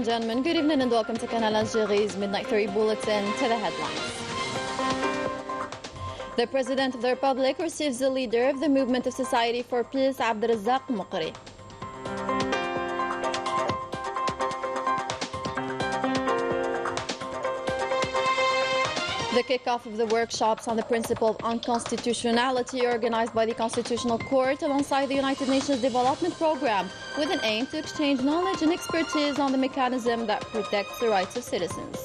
and gentlemen, good evening and welcome to Canal Algérie's Midnight 30 Bulletin. To the headlines. The President of the Republic receives the leader of the Movement of Society for Peace, Abdelrazak Mukri. The kickoff of the workshops on the principle of unconstitutionality organized by the Constitutional Court alongside the United Nations Development Programme with an aim to exchange knowledge and expertise on the mechanism that protects the rights of citizens.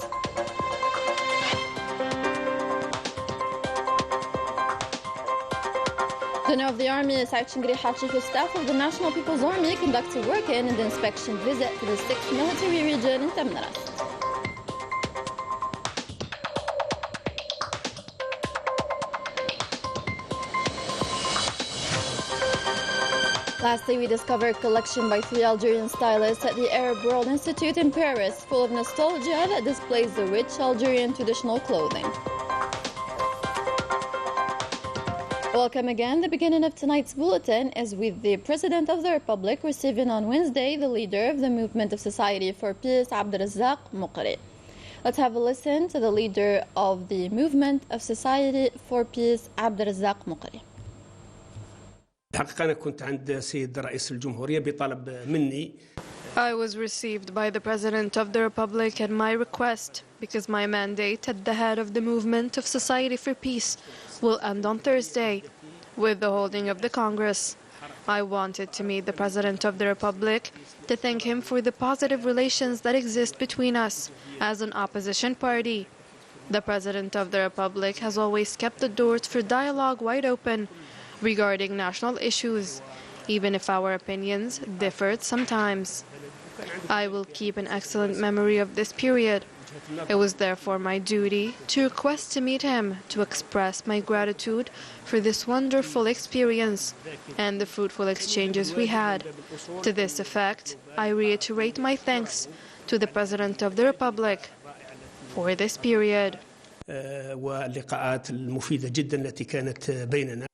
The General of the Army, Saïd Chingri, Chief of Staff of the National People's Army, conducts a work-in and inspection visit to the 6th Military Region in Temnaras. Lastly, we discovered a collection by 3 Algerian stylists at the Arab World Institute in Paris, full of nostalgia that displays the rich Algerian traditional clothing. Welcome again. The beginning of tonight's bulletin is with the President of the Republic receiving on Wednesday the leader of the Movement of Society for Peace, Abdelrazak Mukri. Let's have a listen to the leader of the Movement of Society for Peace, Abdelrazak Mukri. الحقيقة أنا كنت عند سيد رئيس الجمهورية بطلب مني. I was received by the President of the Republic at my request because my mandate at the head of the Movement of Society for Peace will end on Thursday with the holding of the Congress. I wanted to meet the President of the Republic to thank him for the positive relations that exist between us as an opposition party. The President of the Republic has always kept the doors for dialogue wide open regarding national issues, even if our opinions differed sometimes. I will keep an excellent memory of this period. It was therefore my duty to request to meet him to express my gratitude for this wonderful experience and the fruitful exchanges we had. To this effect, I reiterate my thanks to the President of the Republic for this period. واللقاءات المفيدة جدا التي كانت بيننا.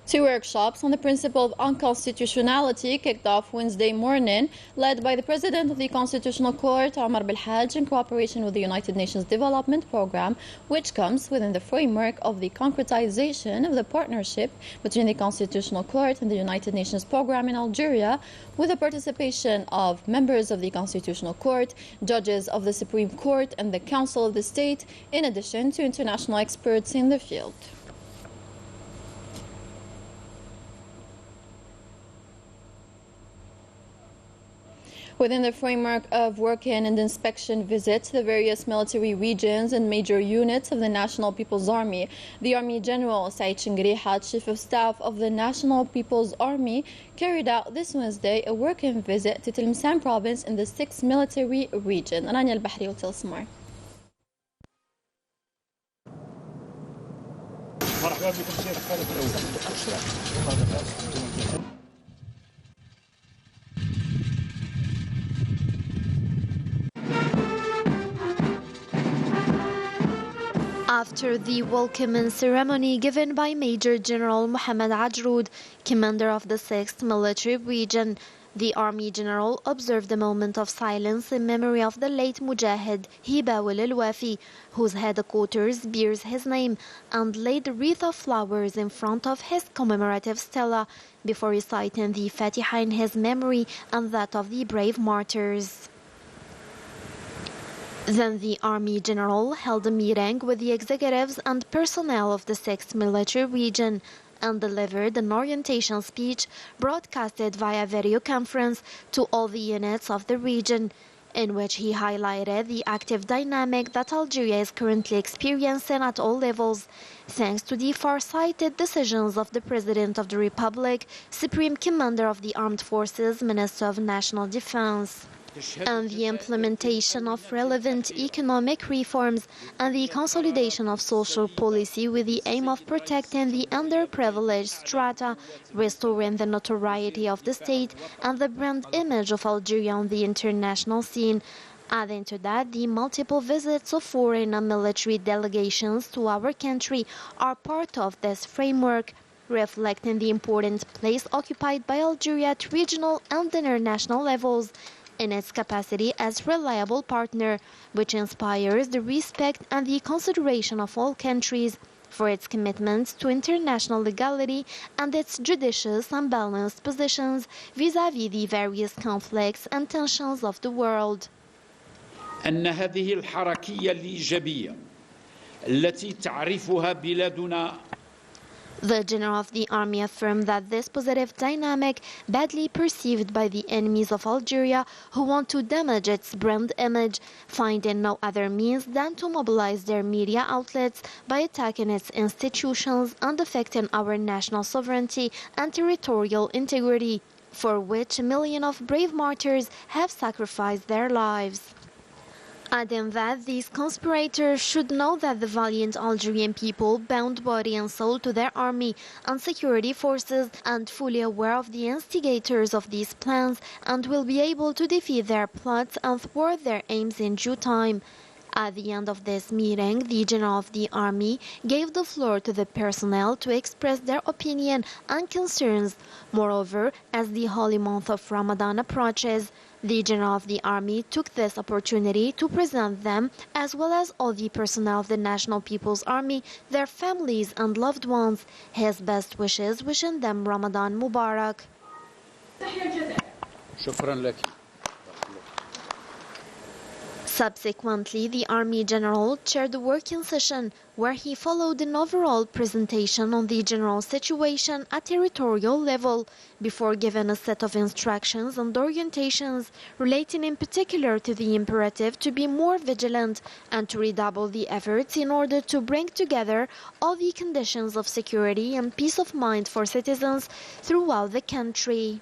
2 workshops on the principle of unconstitutionality kicked off Wednesday morning, led by the President of the Constitutional Court, Omar Belhaj, in cooperation with the United Nations Development Programme, which comes within the framework of the concretization of the partnership between the Constitutional Court and the United Nations Programme in Algeria, with the participation of members of the Constitutional Court, judges of the Supreme Court and the Council of the State, in addition to international experts in the field. Within the framework of work-in and inspection visits to the various military regions and major units of the National People's Army, the Army General Saïd Chingri, Chief of Staff of the National People's Army, carried out this Wednesday a work-in visit to Tlemcen province in the 6th Military Region. Rania Al-Bahri will tell us more. After the welcoming ceremony given by Major General Mohammed Ajroud, commander of the 6th Military Region, the Army General observed a moment of silence in memory of the late Mujahid Hibawil al-Wafi, whose headquarters bears his name, and laid a wreath of flowers in front of his commemorative stela before reciting the Fatiha in his memory and that of the brave martyrs. Then the Army General held a meeting with the executives and personnel of the 6th Military Region and delivered an orientation speech broadcasted via video conference to all the units of the region, in which he highlighted the active dynamic that Algeria is currently experiencing at all levels, thanks to the far-sighted decisions of the President of the Republic, Supreme Commander of the Armed Forces, Minister of National Defense, and the implementation of relevant economic reforms and the consolidation of social policy with the aim of protecting the underprivileged strata, restoring the notoriety of the state and the brand image of Algeria on the international scene. Adding to that, the multiple visits of foreign and military delegations to our country are part of this framework, reflecting the important place occupied by Algeria at regional and international levels in its capacity as reliable partner, which inspires the respect and the consideration of all countries for its commitments to international legality and its judicious and balanced positions vis-à-vis the various conflicts and tensions of the world. أن هذه الحركية الإيجابية التي تعرفها بلادنا. The General of the Army affirmed that this positive dynamic, badly perceived by the enemies of Algeria who want to damage its brand image, find in no other means than to mobilize their media outlets by attacking its institutions and affecting our national sovereignty and territorial integrity, for which millions of brave martyrs have sacrificed their lives. Adding that these conspirators should know that the valiant Algerian people, bound body and soul to their army and security forces, and fully aware of the instigators of these plans, and will be able to defeat their plots and thwart their aims in due time. At the end of this meeting, the General of the Army gave the floor to the personnel to express their opinion and concerns. Moreover, as the holy month of Ramadan approaches, the General of the Army took this opportunity to present them, as well as all the personnel of the National People's Army, their families and loved ones, his best wishes, wishing them Ramadan Mubarak. شكرا لك. Subsequently, the Army General chaired the working session, where he followed an overall presentation on the general situation at territorial level, before giving a set of instructions and orientations relating in particular to the imperative to be more vigilant and to redouble the efforts in order to bring together all the conditions of security and peace of mind for citizens throughout the country.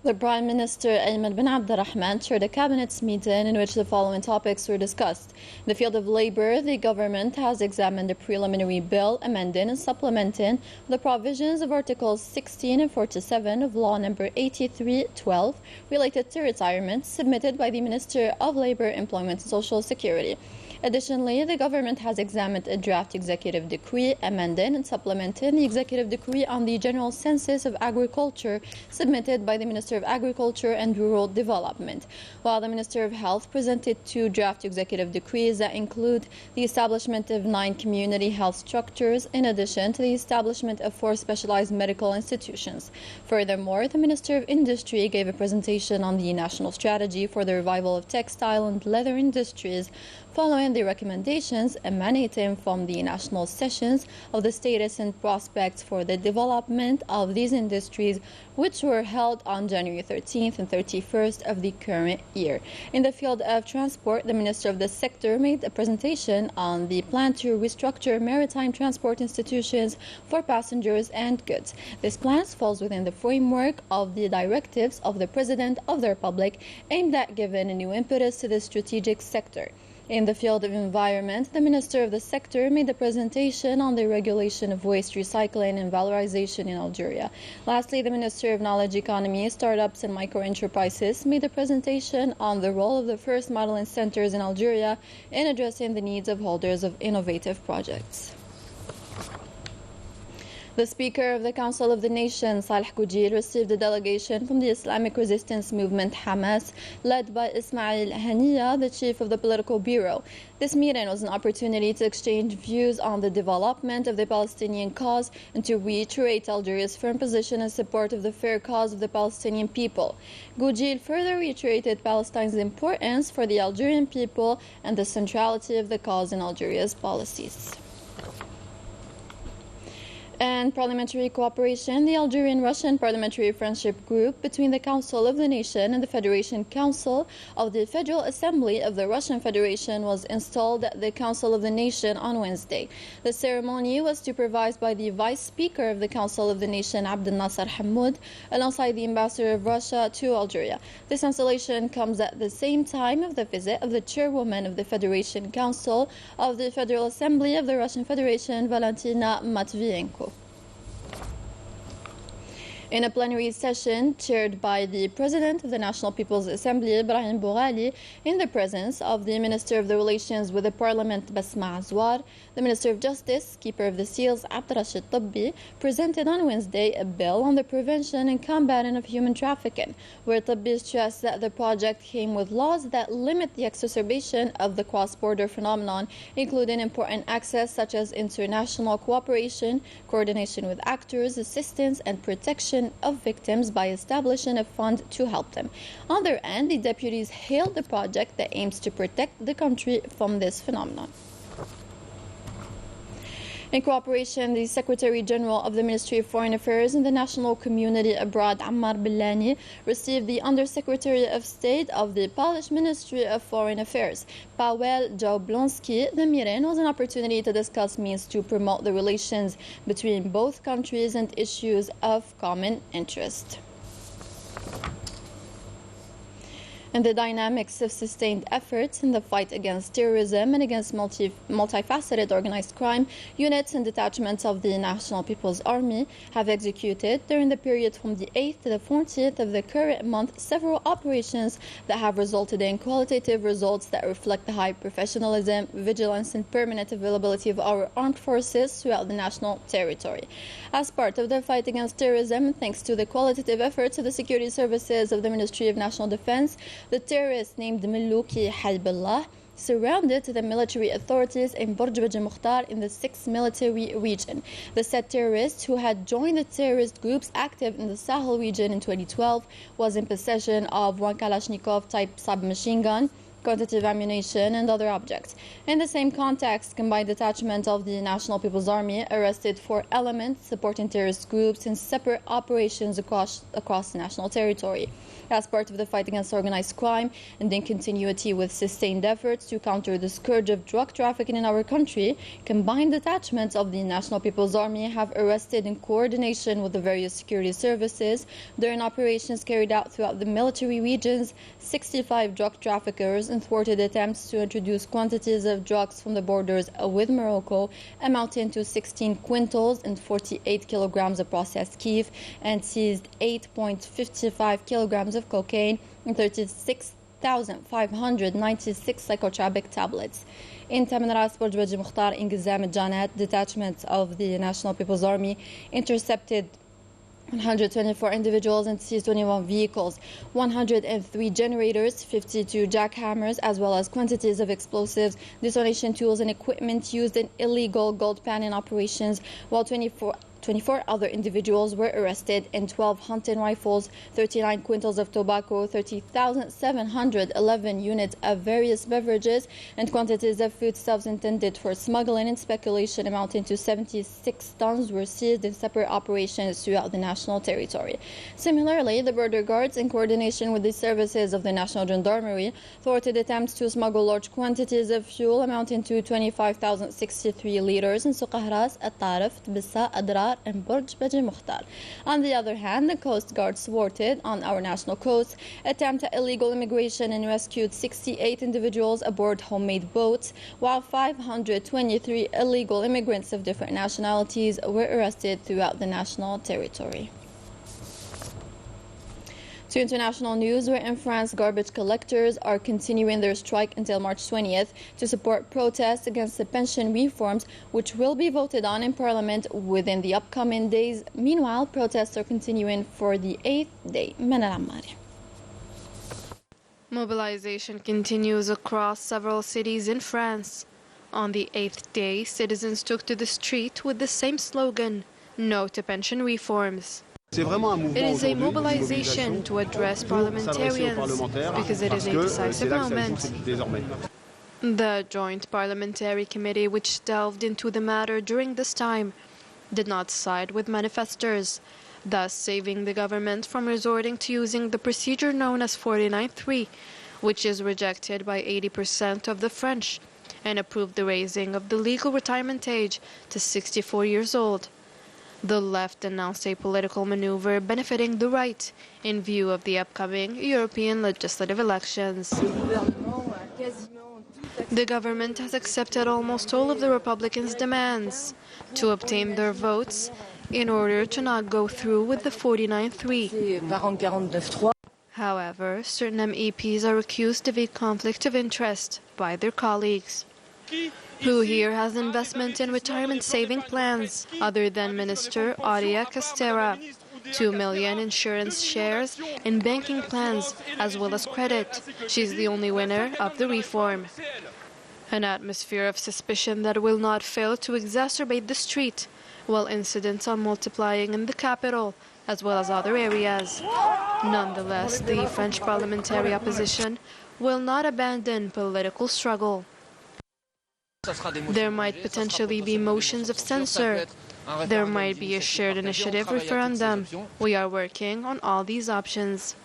The Prime Minister Ayman bin Abdurrahman chaired a cabinet's meeting in which the following topics were discussed. In the field of labor, the government has examined a preliminary bill amending and supplementing the provisions of Articles 16 and 47 of Law Number 83/12 related to retirement, submitted by the Minister of Labor, Employment and Social Security. Additionally, the government has examined a draft executive decree amending and supplementing the executive decree on the general census of agriculture submitted by the Minister of Agriculture and Rural Development, while the Minister of Health presented two draft executive decrees that include the establishment of 9 community health structures in addition to the establishment of 4 specialized medical institutions. Furthermore, the Minister of Industry gave a presentation on the national strategy for the revival of textile and leather industries, following the recommendations emanating from the national sessions of the status and prospects for the development of these industries, which were held on January 13th and 31st of the current year. In the field of transport, the Minister of the Sector made a presentation on the plan to restructure maritime transport institutions for passengers and goods. This plan falls within the framework of the directives of the President of the Republic aimed at giving a new impetus to the strategic sector. In the field of environment, the Minister of the Sector made a presentation on the regulation of waste recycling and valorization in Algeria. Lastly, the Minister of Knowledge Economy, Startups and Microenterprises made a presentation on the role of the first modeling centers in Algeria in addressing the needs of holders of innovative projects. The Speaker of the Council of the Nation, Saleh Goujil, received a delegation from the Islamic resistance movement Hamas, led by Ismail Haniya, the chief of the political bureau. This meeting was an opportunity to exchange views on the development of the Palestinian cause and to reiterate Algeria's firm position in support of the fair cause of the Palestinian people. Goujil further reiterated Palestine's importance for the Algerian people and the centrality of the cause in Algeria's policies. And parliamentary cooperation, the Algerian-Russian Parliamentary Friendship Group between the Council of the Nation and the Federation Council of the Federal Assembly of the Russian Federation was installed at the Council of the Nation on Wednesday. The ceremony was supervised by the Vice Speaker of the Council of the Nation, Abdel Nasser Hammoud, alongside the Ambassador of Russia to Algeria. This installation comes at the same time of the visit of the Chairwoman of the Federation Council of the Federal Assembly of the Russian Federation, Valentina Matvienko. In a plenary session chaired by the President of the National People's Assembly, Ibrahim Boughali, in the presence of the Minister of the Relations with the Parliament, Basma Azwar, the Minister of Justice, Keeper of the Seals, Abdrashid Tabbi, presented on Wednesday a bill on the prevention and combating of human trafficking, where Tabbi stressed that the project came with laws that limit the exacerbation of the cross-border phenomenon, including important access such as international cooperation, coordination with actors, assistance and protection of victims by establishing a fund to help them. On their end, the deputies hailed the project that aims to protect the country from this phenomenon. In cooperation, the Secretary General of the Ministry of Foreign Affairs and the National Community Abroad, Ammar Billani, received the Undersecretary of State of the Polish Ministry of Foreign Affairs, Paweł Jablonski. The meeting was an opportunity to discuss means to promote the relations between both countries and issues of common interest. And the dynamics of sustained efforts in the fight against terrorism and against multifaceted organized crime, units and detachments of the National People's Army have executed during the period from the 8th to the 14th of the current month several operations that have resulted in qualitative results that reflect the high professionalism, vigilance and permanent availability of our armed forces throughout the national territory. As part of the fight against terrorism, thanks to the qualitative efforts of the security services of the Ministry of National Defense, the terrorist named Malouki Halbillah surrounded the military authorities in Burj Baji Mukhtar in the 6th military region. The said terrorist, who had joined the terrorist groups active in the Sahel region in 2012, was in possession of one Kalashnikov type submachine gun, quantitative ammunition and other objects. In the same context, combined detachment of the National People's Army arrested 4 elements supporting terrorist groups in separate operations across the national territory. As part of the fight against organized crime and in continuity with sustained efforts to counter the scourge of drug trafficking in our country, combined detachments of the National People's Army have arrested in coordination with the various security services during operations carried out throughout the military regions 65 drug traffickers and thwarted attempts to introduce quantities of drugs from the borders with Morocco amounting to 16 quintals and 48 kilograms of processed keef, and seized 8.55 kilograms of cocaine and 36,596 psychotropic tablets. In Tamanras, Burj Baji Mukhtar, in Gizam Janat, detachments of the National People's Army intercepted 124 individuals and seized 21 vehicles, 103 generators, 52 jackhammers, as well as quantities of explosives, detonation tools, and equipment used in illegal gold panning operations, while 24 other individuals were arrested, and 12 hunting rifles, 39 quintals of tobacco, 30,711 units of various beverages, and quantities of foodstuffs intended for smuggling and speculation amounting to 76 tons were seized in separate operations throughout the national territory. Similarly, the border guards, in coordination with the services of the National Gendarmerie, thwarted attempts to smuggle large quantities of fuel amounting to 25,063 liters in Suqahras, At-Tarif, Tbissa, Adrar, and Burj Baji Mukhtar. On the other hand, the Coast Guard thwarted on our national coast attempt at illegal immigration and rescued 68 individuals aboard homemade boats, while 523 illegal immigrants of different nationalities were arrested throughout the national territory. To international news, where in France, garbage collectors are continuing their strike until March 20th to support protests against the pension reforms, which will be voted on in Parliament within the upcoming days. Meanwhile, protests are continuing for the 8th day. Manal Ammari. Mobilization continues across several cities in France. On the 8th day, citizens took to the street with the same slogan, "No to pension reforms." It is a mobilization to address parliamentarians because it is a decisive moment. The Joint Parliamentary Committee, which delved into the matter during this time, did not side with manifestors, thus saving the government from resorting to using the procedure known as 49-3, which is rejected by 80% of the French, and approved the raising of the legal retirement age to 64 years old. The left announced a political maneuver benefiting the right in view of the upcoming European legislative elections. The government has accepted almost all of the Republicans' demands. To obtain their votes, in order to not go through with the 49-3. However, certain MEPs are accused of a conflict of interest by their colleagues. Who here has investment in retirement saving plans other than Minister Aurea Castera? 2 million insurance shares in banking plans as well as credit. She's the only winner of the reform. An atmosphere of suspicion that will not fail to exacerbate the street, while incidents are multiplying in the capital as well as other areas. Nonetheless, the French parliamentary opposition will not abandon political struggle. There might potentially be motions of censure. There might be a shared initiative referendum. We are working on all these options.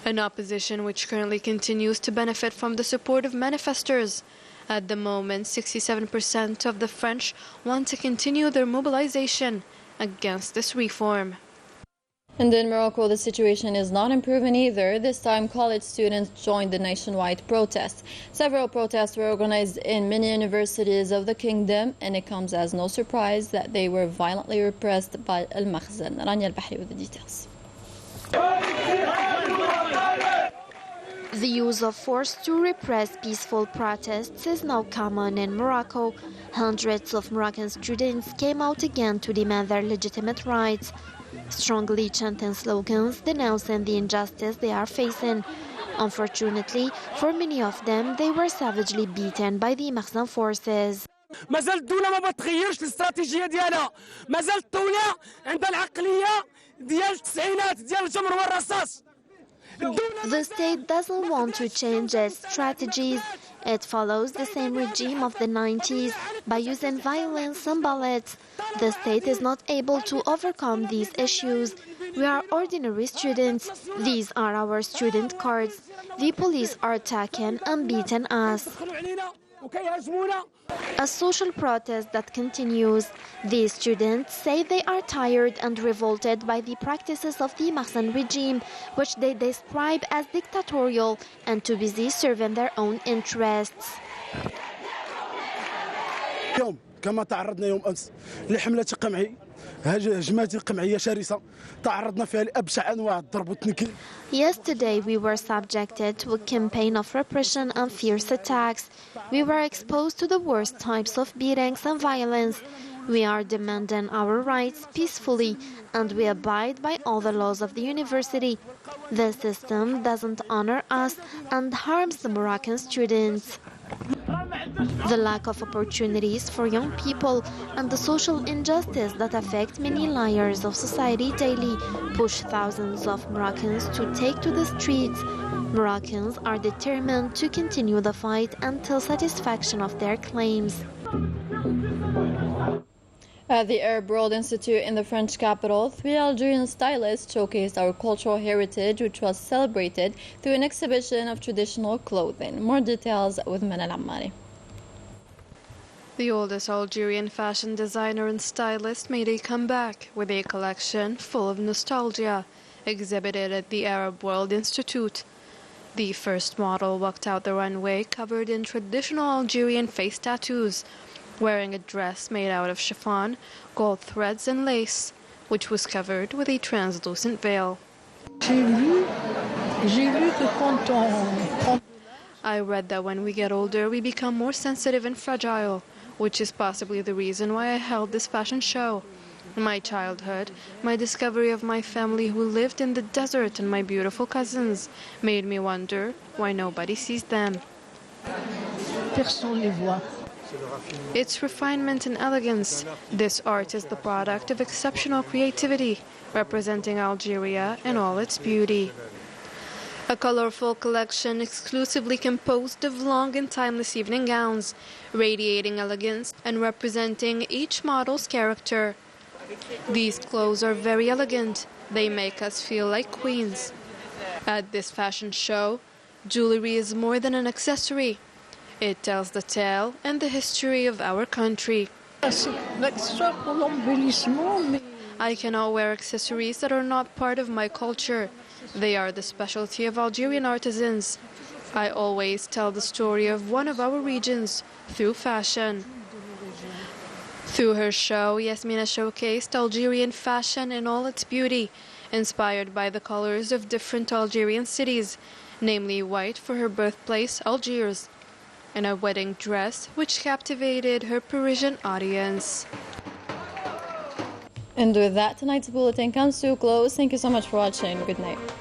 An opposition which currently continues to benefit from the support of manifestors. At the moment, 67% of the French want to continue their mobilization against this reform. And in Morocco, the situation is not improving either. This time, college students joined the nationwide protest. Several protests were organized in many universities of the kingdom, and it comes as no surprise that they were violently repressed by Al Makhzen. Rania Al-Bahri with the details. The use of force to repress peaceful protests is now common in Morocco. Hundreds of Moroccan students came out again to demand their legitimate rights, strongly chanting slogans denouncing the injustice they are facing. Unfortunately, for many of them, they were savagely beaten by the Makhzen forces. ما زالت الدولة ما بتغيرش الاستراتيجية ديالها، ما زالت الدولة عندها العقلية ديال التسعينات ديال الجمر والرصاص. The state doesn't want to change its strategies. It follows the same regime of the 90s by using violence and bullets. The state is not able to overcome these issues. We are ordinary students. These are our student cards. The police are attacking and beating us. A social protest that continues. These students say they are tired and revolted by the practices of the Makhzen regime, which they describe as dictatorial and too busy serving their own interests. اليوم كما تعرضنا يوم أمس لحملة قمعي هجمات قمعية شرسة تعرضنا فيها لأبشع أنواع الضرب والتنكيل. Yesterday we were subjected to a campaign of repression and fierce attacks. We were exposed to the worst types of beatings and violence. We are demanding our rights peacefully and we abide by all the laws of the university. The system doesn't honor us and harms the Moroccan students. The lack of opportunities for young people and the social injustice that affect many layers of society daily push thousands of Moroccans to take to the streets. Moroccans are determined to continue the fight until satisfaction of their claims. At the Arab World Institute in the French capital, 3 Algerian stylists showcased our cultural heritage, which was celebrated through an exhibition of traditional clothing. More details with Manal Ammari. The oldest Algerian fashion designer and stylist made a comeback with a collection full of nostalgia, exhibited at the Arab World Institute. The first model walked out the runway covered in traditional Algerian face tattoos, wearing a dress made out of chiffon, gold threads and lace, which was covered with a translucent veil. I read that when we get older, we become more sensitive and fragile, which is possibly the reason why I held this fashion show. In my childhood, my discovery of my family who lived in the desert and my beautiful cousins made me wonder why nobody sees them. It's refinement and elegance. This art is the product of exceptional creativity, representing Algeria in all its beauty. A colorful collection exclusively composed of long and timeless evening gowns, radiating elegance and representing each model's character. These clothes are very elegant. They make us feel like queens. At this fashion show, jewelry is more than an accessory. It tells the tale and the history of our country. I cannot wear accessories that are not part of my culture. They are the specialty of Algerian artisans. I always tell the story of one of our regions through fashion. Through her show, Yasmina showcased Algerian fashion in all its beauty, inspired by the colors of different Algerian cities, namely white for her birthplace, Algiers, and a wedding dress which captivated her Parisian audience. And with that, tonight's bulletin comes to a close. Thank you so much for watching. Good night.